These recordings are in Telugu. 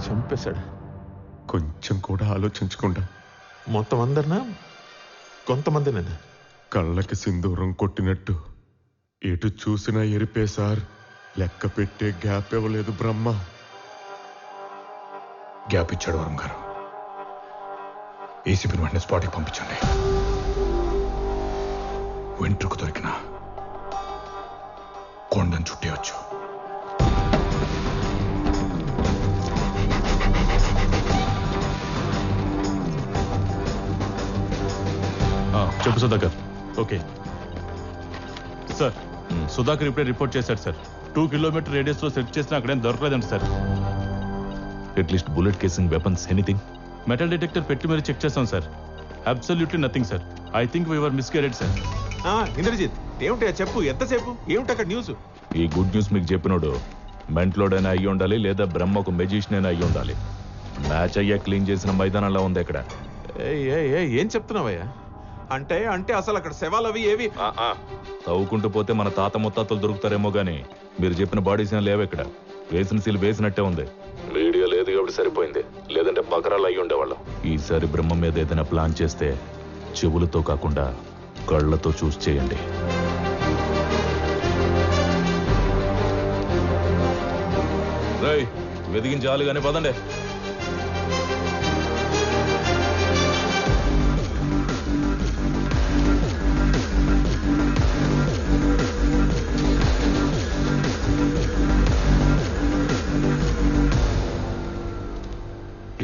చంపేశాడు. కొంచెం కూడా ఆలోచించకుండా. మొత్తం అందరినా కొంతమందినేనా? కళ్ళకి సింధూరం కొట్టినట్టు ఎటు చూసినా ఎరిపే సార్. లెక్క పెట్టే గ్యాప్ ఇవ్వలేదు బ్రహ్మ. గ్యాప్ ఇచ్చాడు వరం గారు. ఏసీపీని వెంటనే స్పాట్కి పంపించండి. వెంట్రుకు దొరికిన కొండను చుట్టేయచ్చు. చెప్పు సుధాకర్. ఓకే సార్, సుధాకర్ ఇప్పుడే రిపోర్ట్ చేశాడు సార్. 2 కిలోమీటర్ రేడియస్ లో సెర్చ్ చేసినా అక్కడేం దొరకలేదండి sir. At least bullet casing weapons anything? Metal detector పెట్టి మీరు చెక్ చేస్తాం sir. Absolutely nothing sir. I think we were misguided sir. Indrajit, ఏమిటా చెప్పు, ఎంతసేపు? ఏమిటి అక్కడ న్యూస్? ఈ గుడ్ న్యూస్ మీకు చెప్పినోడు మెంట్లోడైనా అయ్యి ఉండాలి, లేదా బ్రహ్మకు మెజిషియన్ అయినా అయ్యి ఉండాలి. మ్యాచ్ అయ్యా క్లీన్ చేసిన మైదానంలో ఉంది ఇక్కడ. ఏం చెప్తున్నావయ్యా? అంటే అసలు అక్కడ శవాలు అవి ఏవి? తవ్వుకుంటూ పోతే మన తాత ముత్తాతలు దొరుకుతారేమో గానీ మీరు చెప్పిన బాడీస్ ఏం లేవు ఇక్కడ. వేసిన సీల్ వేసినట్టే ఉంది. వీడియో లేదు కాబట్టి సరిపోయింది, లేదంటే బకరాలు అయ్యి ఉండేవాళ్ళం. ఈసారి బ్రహ్మ మీద ఏదైనా ప్లాన్ చేస్తే చెవులతో కాకుండా కళ్ళతో చూసి చేయండి. వెదిగించాలి కానీ పదండి.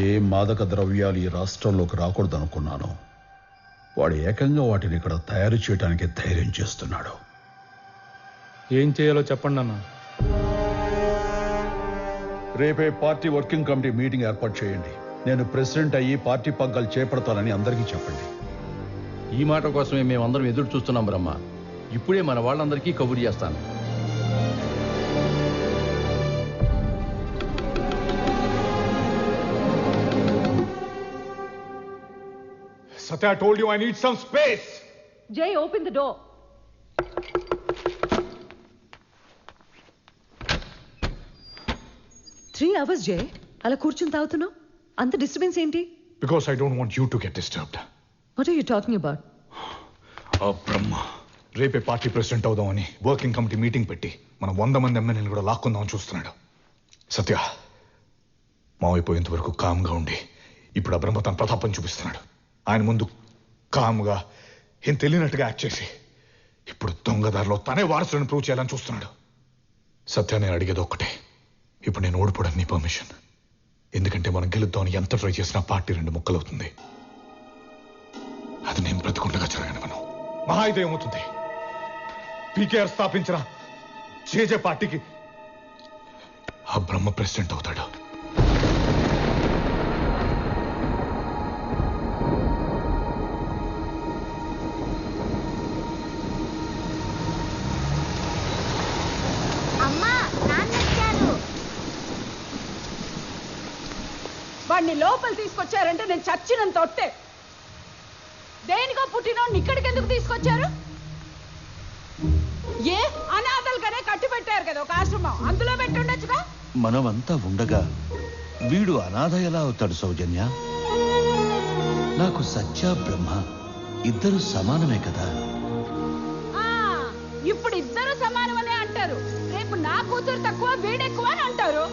ఏ మాదక ద్రవ్యాలు ఈ రాష్ట్రంలోకి రాకూడదనుకున్నాను, వాడు ఏకంగా వాటిని ఇక్కడ తయారు చేయడానికి ధైర్యం చేస్తున్నాడు. ఏం చేయాలో చెప్పండి అన్న. రేపే పార్టీ వర్కింగ్ కమిటీ మీటింగ్ ఏర్పాటు చేయండి. నేను ప్రెసిడెంట్ అయ్యి పార్టీ పగ్గాలు చేపడతానని అందరికీ చెప్పండి. ఈ మాట కోసమే మేమందరం ఎదురు చూస్తున్నాం బ్రహ్మ. ఇప్పుడే మన వాళ్ళందరికీ కబురు చేస్తాను. Satya, I told you I need some space. Jay, open the door. Three hours, Jay. అలా కూర్చుని తాగుతున్నావు. అంత డిస్టర్బెన్స్ ఏంటి? Because I don't want you to get disturbed. What are you talking about? బ్రహ్మ రేపే పార్టీ ప్రెసిడెంట్ అవుదామని వర్కింగ్ కమిటీ మీటింగ్ పెట్టి మన 100 మంది ఎమ్మెల్యేలు కూడా లాక్కుందామని చూస్తున్నాడు. సత్య, మావైపోయేంత వరకు కామ్గా ఉండి ఇప్పుడు ఆ బ్రహ్మ తన ప్రతాపం చూపిస్తున్నాడు. ఆయన ముందు కామ్గా ఏం తెలియనట్టుగా యాక్ట్ చేసి ఇప్పుడు దొంగదారిలో తనే వారసులను ప్రూవ్ చేయాలని చూస్తున్నాడు. సత్యాన్ని అడిగేది ఒక్కటే, ఇప్పుడు నేను ఓడిపోవడానికి నీ పర్మిషన్. ఎందుకంటే మనం గెలుద్దామని ఎంత ట్రై చేసినా పార్టీ 2 ముక్కలవుతుంది. అది నేను బ్రతికుండగా జరగనివ్వను. మహా అయితే ఏమవుతుంది, పీకేఆర్ స్థాపించిన జేజే పార్టీకి ఆ బ్రహ్మ ప్రెసిడెంట్ అవుతాడు. వాడిని లోపల తీసుకొచ్చారంటే నేను చచ్చినంత ఒట్టే. దేనికో పుట్టినోడిని ఇక్కడికి ఎందుకు తీసుకొచ్చారు? ఏ అనాథలుగానే కట్టి పెట్టారు కదా ఒక ఆశ్రమం, అందులో పెట్టుండొచ్చుగా. మనమంతా ఉండగా వీడు అనాథ ఎలా అవుతాడు సౌజన్య? నాకు సత్య బ్రహ్మ ఇద్దరు సమానమే కదా. ఇప్పుడు ఇద్దరు సమానమనే అంటారు, రేపు నా కూతురు తక్కువ వీడెక్కువ అని అంటారు.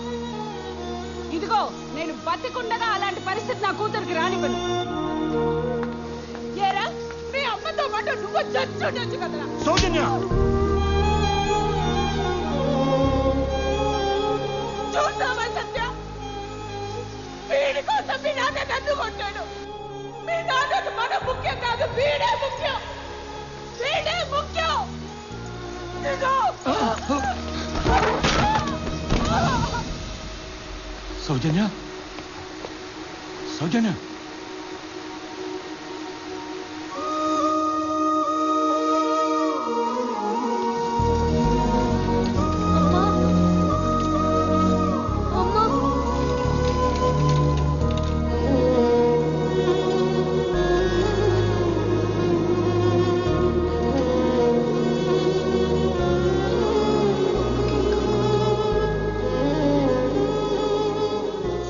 ఇదిగో నేను బతికుండగా అలాంటి పరిస్థితి నా కూతురికి రానివ్వను. ఏరా, మీ అమ్మతో పాటు నువ్వు చచ్చుండొచ్చు కదరా. సౌజన్య, చూసావా సత్య, వీడి కోసం మీ నాన్న నన్ను కొట్టాడు. మీ నాన్నకు మన ముఖ్యం కాదు, వీడే ముఖ్యం. వీడే ముఖ్యం. సౌజన్య, సౌజన్య,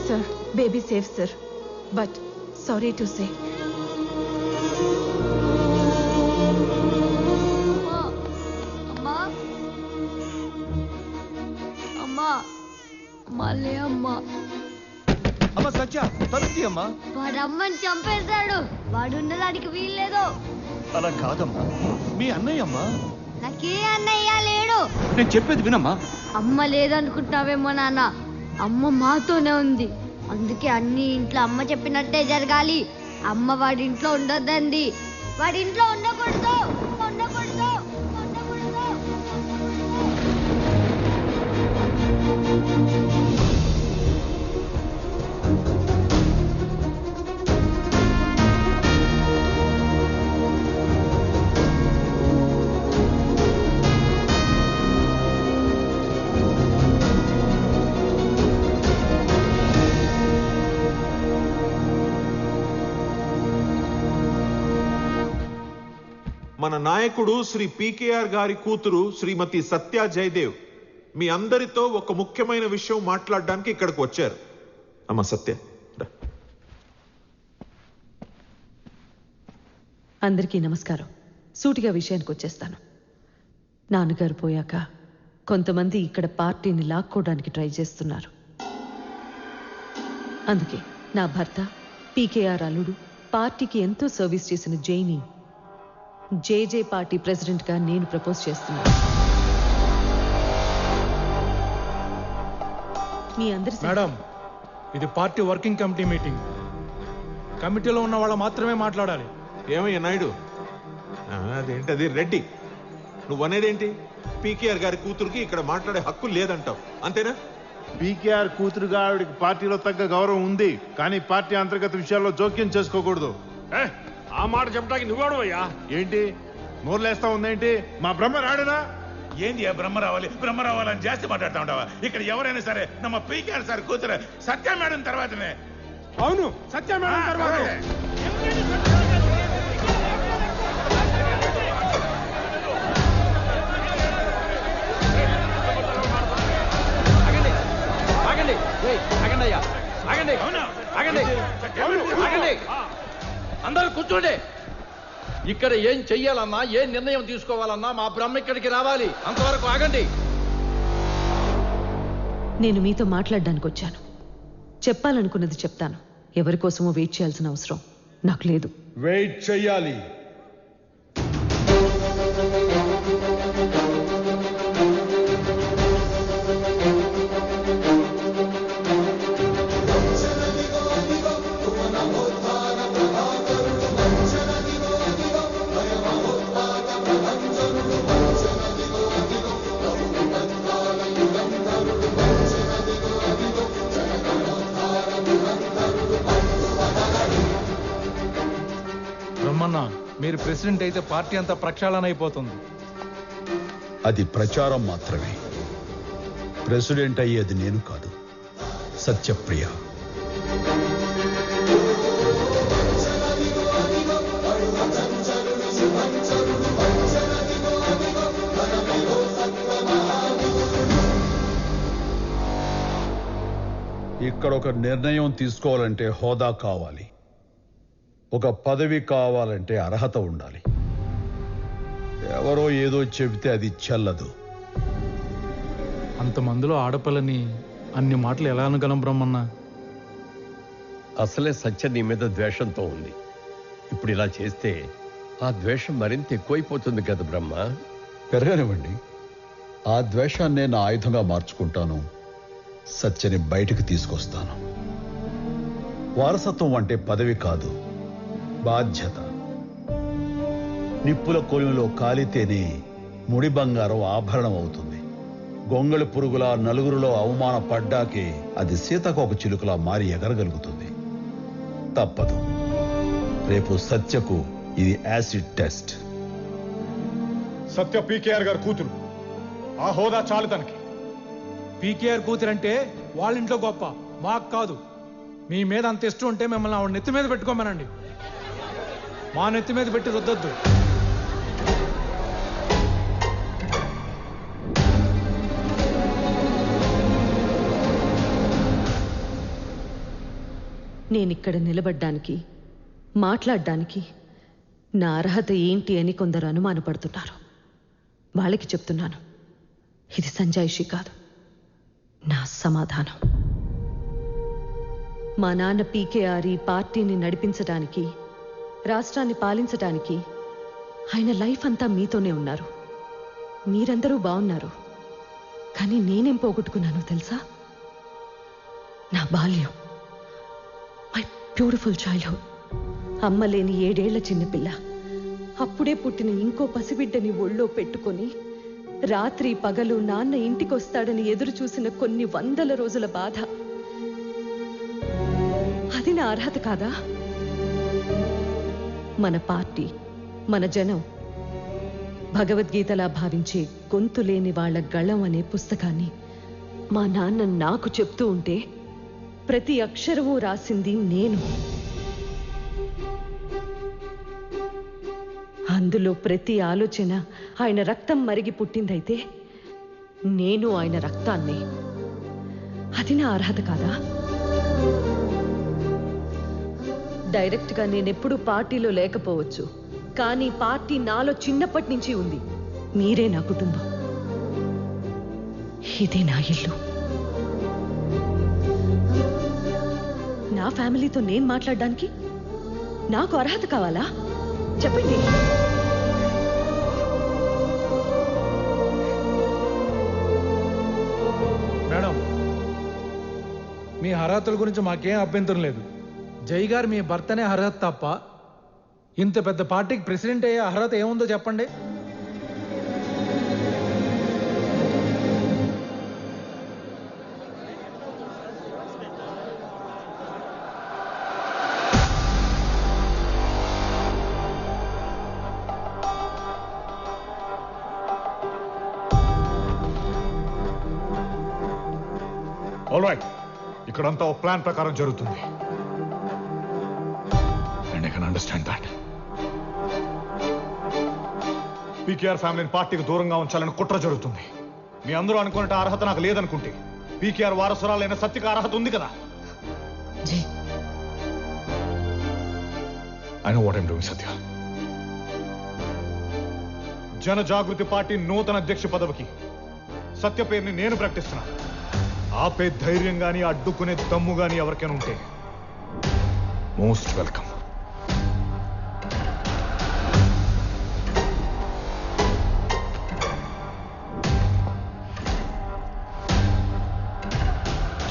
sir, Baby safe, sir. But sorry to say. అమ్మా అమ్మా మళ్ళీ అమ్మా అమ్మా సత్య తలుపుతీ అమ్మా. వాడు అమ్మని చంపేశాడు. వాడు ఉండడానికి వీల్లేదు. అలా కాదమ్మా, మీ అన్నయ్య అమ్మా. నాకే అన్నయ్య లేడు. నేను చెప్పేది వినమ్మా. అమ్మ లేదనుకుంటావేమో నాన్న, అమ్మ మాతోనే ఉంది. అందుకే అన్ని ఇంట్లో అమ్మ చెప్పినట్టే జరగాలి. అమ్మ వాడి ఇంట్లో ఉండొద్దండి. వాడి ఇంట్లో ఉండకూడదు ఉండకూడదు ఉండకూడదు. మన నాయకుడు శ్రీ పీకేఆర్ గారి కూతురు శ్రీమతి సత్య జయదేవ్ మీ అందరితో ఒక ముఖ్యమైన విషయం మాట్లాడడానికి ఇక్కడికి వచ్చారు. అమ్మ సత్య రా. అందరికీ నమస్కారం. సూటిగా విషయానికి వచ్చేస్తాను. నాన్నగారు పోయాక కొంతమంది ఇక్కడ పార్టీని లాక్కోవడానికి ట్రై చేస్తున్నారు. అందుకే నా భర్త పీకేఆర్ అల్లుడు పార్టీకి ఎంతో సర్వీస్ చేసిన జైని జేజే పార్టీ ప్రెసిడెంట్గా నేను ప్రపోజ్ చేస్తున్నాను. మీ అందరి మేడం, ఇది పార్టీ వర్కింగ్ కమిటీ మీటింగ్. కమిటీలో ఉన్న వాళ్ళు మాత్రమే మాట్లాడాలి. ఏమయ్యా నాయుడు, అదేంటి అది రెడ్డి, నువ్వనేదేంటి? పీకేఆర్ గారి కూతురుకి ఇక్కడ మాట్లాడే హక్కు లేదంటావు, అంతేనా? పీకేఆర్ కూతురుగా ఆవిడకి పార్టీలో తగ్గ గౌరవం ఉంది, కానీ పార్టీ అంతర్గత విషయాల్లో జోక్యం చేసుకోకూడదు. ఆ మాట చెప్పడానికి నువ్వెవడవయ్యా? ఏంటి నోర్లేస్తా ఉందేంటి? మా బ్రహ్మ రాడునా? ఏంది బ్రహ్మ రావాలని జాస్తి మాట్లాడుతూ ఉంటావా? ఇక్కడ ఎవరైనా సరే నమ్మ పీకేఆర్ సార్ కూతురు సత్య మేడం తర్వాతనే. అవును, సత్య మేడం తర్వాత. ఆగండి ఆగండి అయ్యా, ఆగండి ఆగండి ఆగండి, అందరూ కూర్చోండి. ఇక్కడ ఏం చెయ్యాలన్నా, ఏ నిర్ణయం తీసుకోవాలన్నా మా బ్రహ్మ ఇక్కడికి రావాలి. అంతవరకు ఆగండి. నేను మీతో మాట్లాడడానికి వచ్చాను. చెప్పాలనుకున్నది చెప్తాను. ఎవరి కోసమో వెయిట్ చేయాల్సిన అవసరం నాకు లేదు. వెయిట్ చెయ్యాలి. బ్రహ్మన్న, మీరు ప్రెసిడెంట్ అయితే పార్టీ అంతా ప్రక్షాళన అయిపోతుంది. అది ప్రచారం మాత్రమే. ప్రెసిడెంట్ అయ్యేది నేను కాదు, సత్యప్రియ. ఇక్కడ ఒక నిర్ణయం తీసుకోవాలంటే హోదా కావాలి, ఒక పదవి కావాలంటే అర్హత ఉండాలి. ఎవరో ఏదో చెబితే అది చెల్లదు. అంతమందిలో ఆడపిల్లని అన్ని మాటలు ఎలా అనగలం బ్రహ్మన్న? అసలే సత్య నీ మీద ద్వేషంతో ఉంది. ఇప్పుడు ఇలా చేస్తే ఆ ద్వేషం మరింత ఎక్కువైపోతుంది కదా బ్రహ్మ. పెరగనివ్వండి. ఆ ద్వేషాన్నే నా ఆయుధంగా మార్చుకుంటాను. సత్యని బయటికి తీసుకొస్తాను. వారసత్వం అంటే పదవి కాదు, బాధ్యత. నిప్పుల కొలువులో కాలితేనే ముడి బంగారం ఆభరణం అవుతుంది. గొంగళి పురుగులా నలుగురిలో అవమానపడ్డాకే అది సీతకోక చిలుకలా మారి ఎగరగలుగుతుంది. తప్పదు. రేపు సత్యకు ఇది యాసిడ్ టెస్ట్. సత్య పీకేఆర్ గారు కూతురు, ఆ హోదా చాలు తనకి. పీకేఆర్ కూతురు అంటే వాళ్ళ ఇంట్లో గొప్ప, మాకు కాదు. మీ మీద అంత ఇష్టం ఉంటే మిమ్మల్ని ఆవిడ నెత్తి మీద పెట్టుకోమనండి. మా నెత్తి మీద పెట్టి రుద్దొద్దు. నేనిక్కడ నిలబడ్డానికి మాట్లాడడానికి నా అర్హత ఏంటి అని కొందరు అనుమానపడుతున్నారు. వాళ్ళకి చెప్తున్నాను, ఇది సంజాయిషి కాదు, నా సమాధానం. మా నాన్న పీకేఆర్ ఈ పార్టీని నడిపించడానికి, రాష్ట్రాన్ని పాలించడానికి ఆయన లైఫ్ అంతా మీతోనే ఉన్నారు. మీరందరూ బాగున్నారు. కానీ నేనేం పోగొట్టుకున్నానో తెలుసా? నా బాల్యం, మై బ్యూటిఫుల్ చైల్డ్హుడ్. అమ్మ లేని 7 ఏళ్ల చిన్నపిల్ల, అప్పుడే పుట్టిన ఇంకో పసిబిడ్డని ఒళ్ళో పెట్టుకొని రాత్రి పగలు నాన్న ఇంటికొస్తాడని ఎదురు చూసిన కొన్ని 100 రోజుల బాధ. అది నా అర్హత కాదా? మన పార్టీ, మన జనం భగవద్గీతలా భావించే గొంతు లేని వాళ్ల గళం అనే పుస్తకాన్ని మా నాన్న నాకు చెప్తూ ఉంటే ప్రతి అక్షరమూ రాసింది నేను. అందులో ప్రతి ఆలోచన ఆయన రక్తం మరిగి పుట్టిందైతే నేను ఆయన రక్తాన్ని. అది నా అర్హత కాదా? డైరెక్ట్గా నేనెప్పుడూ పార్టీలో లేకపోవచ్చు, కానీ పార్టీ నాలో చిన్నప్పటి నుంచి ఉంది. మీరే నా కుటుంబం, ఇదే నా ఇల్లు. నా ఫ్యామిలీతో నేను మాట్లాడడానికి నాకు అర్హత కావాలా? చెప్పండి. మేడం, మీ అర్హతల గురించి మాకేం అభ్యంతరం లేదు. జై గారు మీ భర్తనే అర్హత తప్ప ఇంత పెద్ద పార్టీకి ప్రెసిడెంట్ అయ్యే అర్హత ఏముందో చెప్పండి. ఆల్ రైట్, ఇక్కడంతా ఒక ప్లాన్ ప్రకారం జరుగుతుంది. And I can understand that. PKR ఫ్యామిలీని పార్టీకి దూరంగా ఉంచాలని కుట్ర జరుగుతుంది. మీ అందరూ అనుకున్నట్టు అర్హత నాకు లేదనుకుంటే పీకేఆర్ వారసురాలైన సత్యకి అర్హత ఉంది కదా. I know what I'm doing Satya. Jana Jagruti party నూతన అధ్యక్ష పదవికి సత్య పేరుని నేను ప్రకటిస్తున్నాను. ఆపే ధైర్యం గాని అడ్డుకునే దమ్ము గాని ఎవరికైనా ఉంటే మోస్ట్ వెల్కమ్.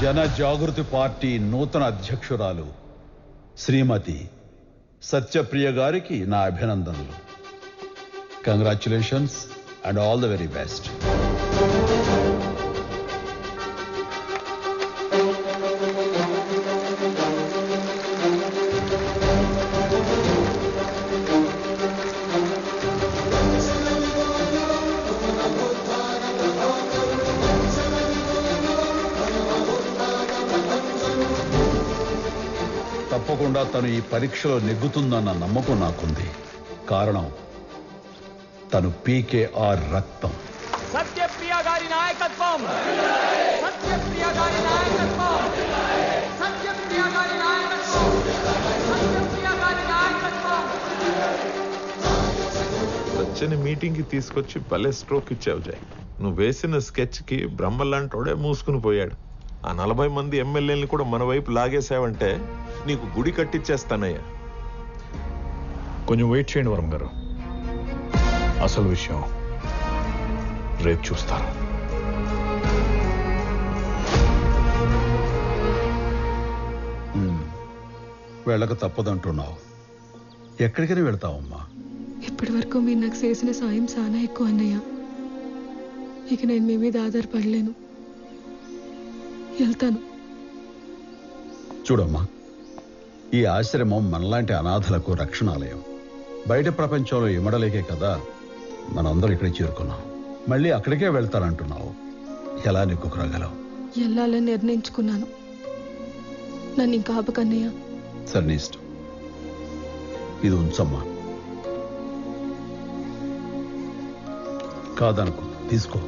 జన జాగృతి పార్టీ నూతన అధ్యక్షురాలు శ్రీమతి సత్యప్రియ గారికి నా అభినందనలు. Congratulations and all the very best. తప్పకుండా తను ఈ పరీక్షలో నెగ్గుతుందన్న నమ్మకం నాకుంది. కారణం తను పీకేఆర్ రక్తం. సత్యప్రియ గారి నాయకత్వం, సత్యప్రియ గారి నాయకత్వం, సత్యప్రియ గారి నాయకత్వం, సత్యప్రియ గారి నాయకత్వం. సత్యని మీటింగ్ కి తీసుకొచ్చి భలే స్ట్రోక్ ఇచ్చావు జై. నువ్వు వేసిన స్కెచ్ కి బ్రహ్మలాంటోడే మూసుకుని పోయాడు. ఆ 40 మంది ఎమ్మెల్యేలని కూడా మన వైపు లాగేసావంటే నీకు గుడి కట్టించేస్తానయ్యా. కొంచెం వెయిట్ చేయండి వరం గారు, అసలు విషయం రేపు చూస్తారు. వెళ్ళక తప్పదంటున్నావు. ఎక్కడికైనా వెళ్తావమ్మా? ఇప్పటి వరకు మీరు నాకు చేసిన సాయం చాలా ఎక్కువ అన్నయ్య. ఇక నేను మీ మీద ఆధారపడలేను. వెళ్తాను. చూడమ్మా, ఈ ఆశ్రమం మనలాంటి అనాథలకు రక్షణాలయం. బయట ప్రపంచంలో ఇమడలేకే కదా మనందరూ ఇక్కడికి చేరుకున్నాం. మళ్ళీ అక్కడికే వెళ్తానంటున్నావు. ఎలా నెగ్గుకురాగలవు? వెళ్ళాలని నిర్ణయించుకున్నాను. నన్ను ఇంకా ఆపకన్నయ్య. సరే, నీ ఇష్టం. ఇది ఉంచమ్మా. కాదనుకో, తీసుకో.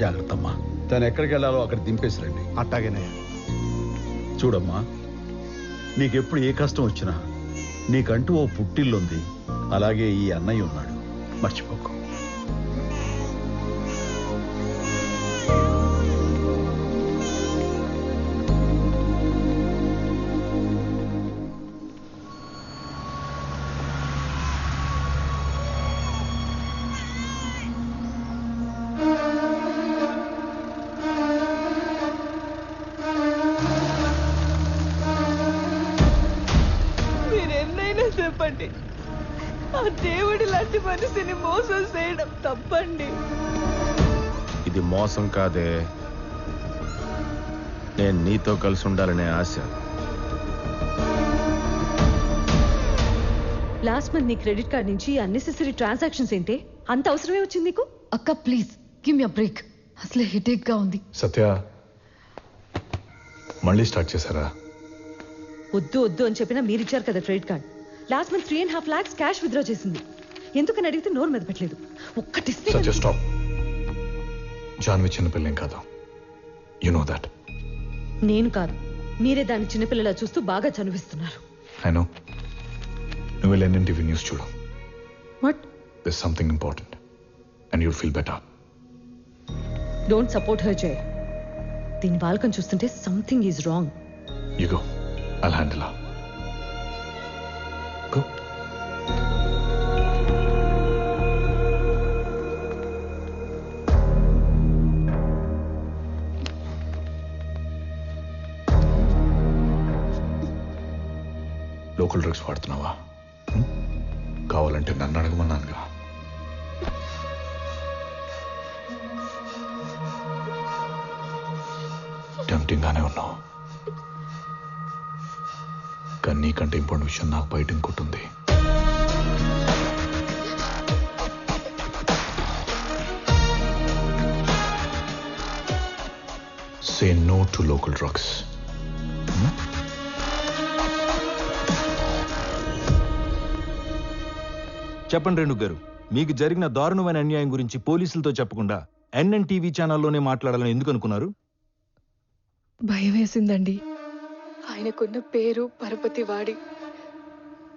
జాగ్రత్తమ్మా. తను ఎక్కడికి వెళ్ళాలో అక్కడ దింపేసిరండి. అట్టాగేనయ్యా. చూడమ్మా, నీకెప్పుడు ఏ కష్టం వచ్చినా నీకంటూ ఓ పుట్టిల్లుంది. అలాగే ఈ అన్నయ్య ఉన్నాడు, మర్చిపోకు. మీరెన్నైనా చెప్పండి, ఆ దేవుడి లాంటి మనిషిని మోసం చేయడం తప్పండి. ఇది మోసం కాదే, నేను నీతో కలిసి ఉండాలనే ఆశ. లాస్ట్ మంత్ నీ క్రెడిట్ కార్డ్ నుంచి అన్నెసెసరీ ట్రాన్సాక్షన్స్ ఏంటి? అంత అవసరమే వచ్చింది నీకు? అక్క please give me a break. అసలే హెడేక్ గా ఉంది. సత్య, మళ్ళీ స్టార్ట్ చేశారా? వద్దు వద్దు అని చెప్పినా మీరు ఇచ్చారు కదా credit card. Last month 3.5 lakhs cash withdraw చేసింది. ఎందుకని అడిగితే నోరు మీద పెట్టలేదు. ఒక్కటిస్తే సత్య స్టాప్. జాన్వి చిన్నపిల్లేం కాదు, యు నో దాట్. నేను కాదు, మీరే దాన్ని చిన్నపిల్లలా చూస్తూ బాగా చనిపిస్తున్నారు. I know. నువ్వు వెళ్ళి ఎన్ఎన్టీవీ న్యూస్ చూడు. What? This something important and you'll feel better. Don't support her Jay. దీని వాళ్ళకం చూస్తుంటే something is wrong. You go, I'll handle her. Go. Local drugs వాడుతున్నావా? కావాలంటే నన్ను అడగమన్నానుగా. టెంప్టింగ్ గానే ఉన్నావు, కానీ నీకంటే ఇంపార్టెంట్ విషయం నాకు బయట ఇంకోటి. Say no to local drugs. చెప్పండి రేణు గారు, మీకు జరిగిన దారుణమైన అన్యాయం గురించి పోలీసులతో చెప్పకుండా ఎన్ఎన్టీవీ ఛానల్లోనే మాట్లాడాలని ఎందుకు అనుకున్నారు? భయం వేసిందండి. ఆయనకున్న పేరు పరపతి వాడి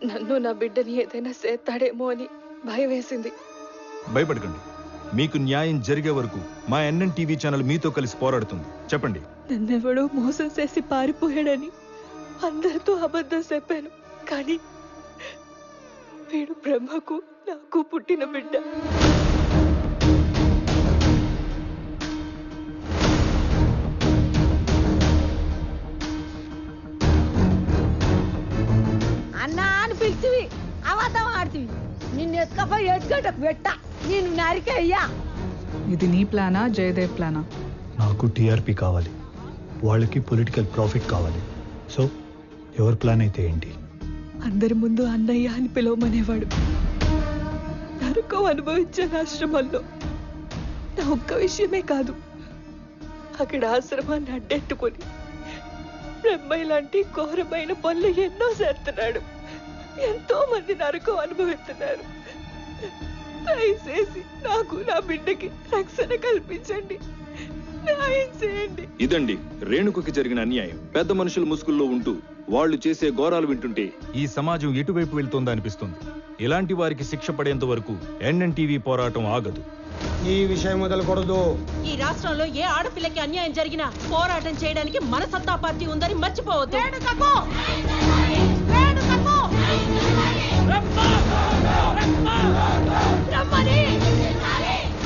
నన్ను నా బిడ్డని ఏదైనా చేస్తాడేమో అని భయం వేసింది. భయపడకండి, మీకు న్యాయం జరిగే వరకు మా ఎన్ఎన్టీవీ ఛానల్ మీతో కలిసి పోరాడుతుంది. చెప్పండి. నన్నెవడో మోసం చేసి పారిపోయాడని అందరితో అబద్ధం చెప్పాను, కానీ వీడు బ్రహ్మకు నాకు పుట్టిన బిడ్డ. అన్నా అని పిలిచివి, అబద్ధం ఆడుతీవి. నిన్ను ఎత్తుకపోయి ఎత్తుగడ్డకు పెట్ట, నేను నరికయ్యా. ఇది నీ ప్లానా జయదేవ్ ప్లానా? నాకు టీఆర్పీ కావాలి, వాళ్ళకి పొలిటికల్ ప్రాఫిట్ కావాలి. సో ఎవరి ప్లాన్ అయితే ఏంటి? అందరి ముందు అన్నయ్య అని పిలవమనేవాడు. నరకం అనుభవించిన ఆశ్రమంలో నా ఒక్క విషయమే కాదు, అక్కడ ఆశ్రమాన్ని అడ్డెట్టుకుని బ్రహ్మయ్య లాంటి ఘోరమైన పనులు ఎన్నో చేస్తున్నాడు. ఎంతో మంది నరకం అనుభవిస్తున్నారు. దయచేసి నాకు నా బిడ్డకి రక్షణ కల్పించండి, న్యాయం చేయండి. ఇదండి రేణుకుకి జరిగిన అన్యాయం. పెద్ద మనుషుల ముసుగుల్లో ఉంటూ వాళ్ళు చేసే ఘోరాలు వింటుంటే ఈ సమాజం ఎటువైపు వెళ్తుందా అనిపిస్తుంది. ఇలాంటి వారికి శిక్ష పడేంత వరకు ఎన్ఎన్టీవీ పోరాటం ఆగదు. ఈ విషయం మొదలుకూడదు. ఈ రాష్ట్రంలో ఏ ఆడపిల్లకి అన్యాయం జరిగినా పోరాటం చేయడానికి మన సత్తా పార్టీ ఉందని మర్చిపోవద్దు.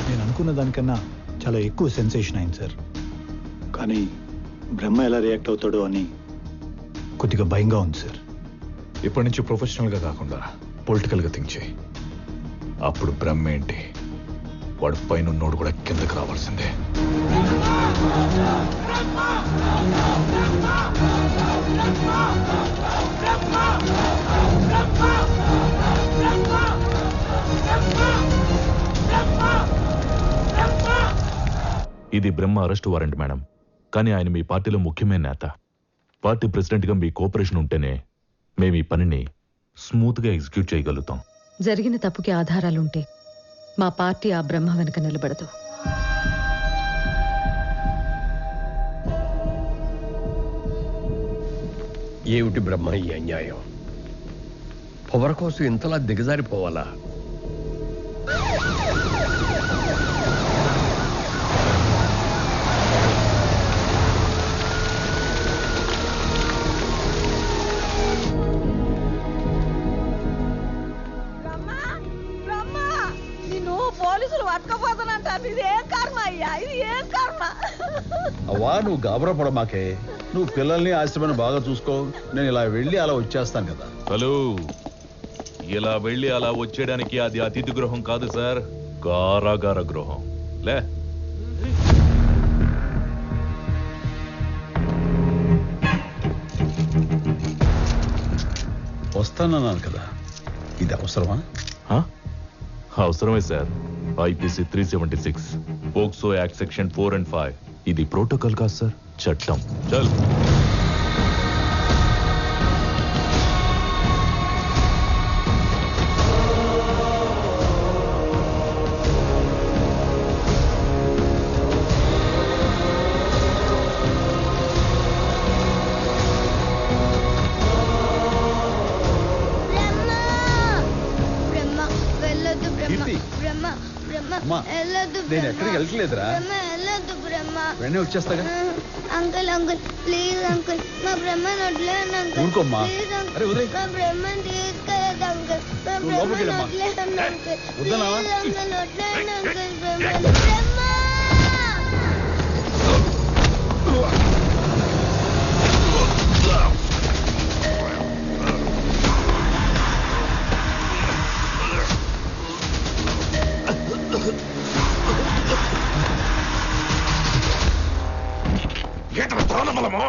నేను అనుకున్న దానికన్నా చాలా ఎక్కువ సెన్సేషన్ అయింది సార్. కానీ బ్రహ్మ ఎలా రియాక్ట్ అవుతాడో అని కొద్దిగా భయంగా ఉంది సార్. ఇప్పటి నుంచి ప్రొఫెషనల్గా కాకుండా పొలిటికల్గా థింక్ చేయి. అప్పుడు బ్రహ్మ ఏంటి, వాడు పైన ఉన్నోడు కూడా కిందకి రావాల్సిందే. ఇది బ్రహ్మ అరెస్ట్ వారెంట్ మేడం, కానీ ఆయన మీ పార్టీలో ముఖ్యమైన నేత. పార్టీ ప్రెసిడెంట్గా మీ కోఆపరేషన్ ఉంటేనే మేము ఈ పనిని స్మూత్గా ఎగ్జిక్యూట్ చేయగలుగుతాం. జరిగిన తప్పుకి ఆధారాలుంటే మా పార్టీ ఆ బ్రహ్మ వెనుక నిలబడదు. ఏమిటి బ్రహ్మ ఈ అన్యాయం? పొగర కోసం ఇంతలా దిగజారిపోవాలా? నిన్ను పోలీసులు పట్టుకపోతానంటారు. ఇది ఏం కర్మ అయ్యా, ఇది ఏం కర్మ? అవ్వా నువ్వు గాబరా పడమాకే. నువ్వు పిల్లల్ని ఆశ్రమాన్ని బాగా చూసుకో. నేను ఇలా వెళ్ళి అలా వచ్చేస్తాను కదా. హలో, ఇలా వెళ్ళి అలా వచ్చేయడానికి అది అతిథి గృహం కాదు సార్, కారాగార గృహం. లే వస్తానన్నాను కదా, ఇది అవసరమా? అవసరమే sir. IPC 376, POCSO act section 4 and 5. ఇది ప్రోటోకాల్ కాదు సార్, చట్టం. చల్. నేను ఎక్కడికి వెళ్ళట్లేదురా, వెంటనే వచ్చేస్తాగా. అంకుల్ అంకుల్ ప్లీజ్ అంకుల్, మా బ్రహ్మను వదిలేయండి అంకుల్. ఊరుకోమ్మా. ప్లీజ్ అరే అంకుల్, వదిలేయ్. మా బ్రహ్మను తీసుకెళ్ళదు అంకుల్. మా నువ్వు లోపలికి బ్రహ్మను వెళ్ళమ్మా. వదిలేయండి అంకుల్. వద్దనా? ప్లీజ్ అంకుల్ వదిలేయండి అంకుల్. బ్రహ్మను బ్రహ్మ ఏంటో తోనబలమో